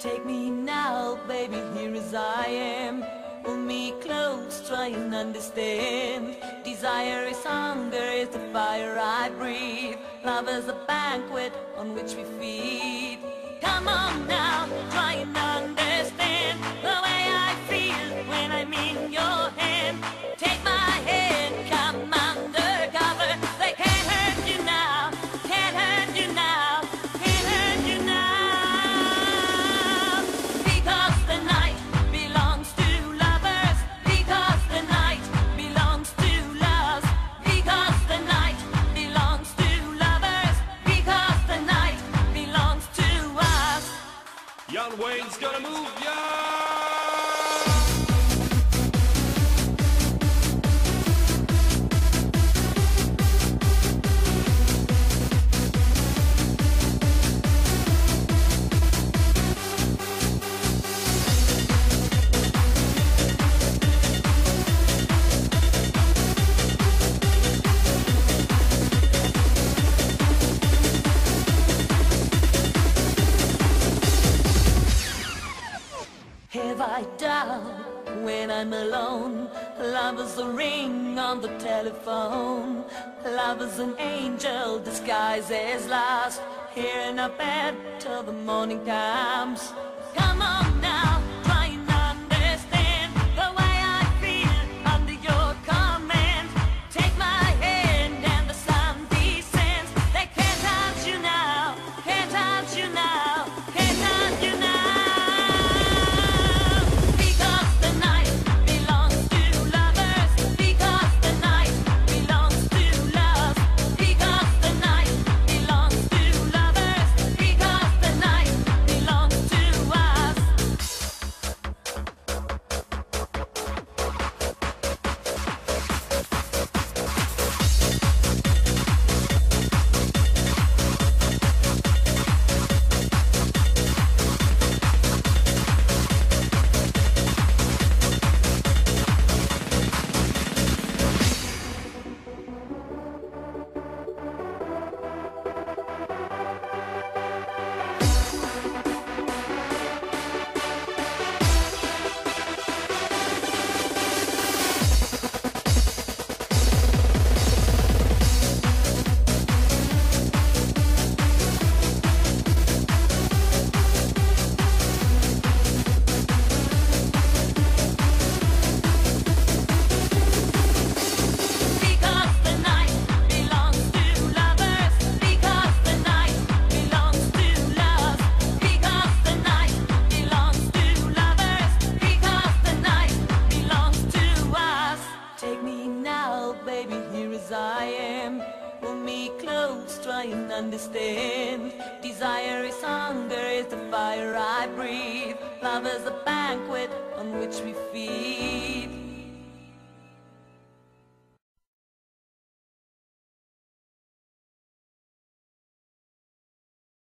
Take me now, baby, here as I am. Pull me close, try and understand. Desire is hunger, is the fire I breathe. Love is a banquet on which we feed. Come on now, try and understand the way I feel when I'm in your hand. Take my hand, come undercover. They can't hurt you now, can't hurt you now, can't hurt you now. Because the night belongs to lovers. Because the night belongs to love. Because the night belongs to lovers. Because the night belongs to us. Young Wayne's gonna move ya! Have I doubt when I'm alone? Love is a ring on the telephone. Love is an angel disguised as lust. Here in a bed till the morning comes. Come on now, try and understand the way I feel under your command. Take my hand and the sun descends. They can't touch you now, can't touch you now, can't touch you now. Baby, here as I am. Pull me close, try and understand. Desire is hunger, is the fire I breathe. Love is a banquet on which we feed.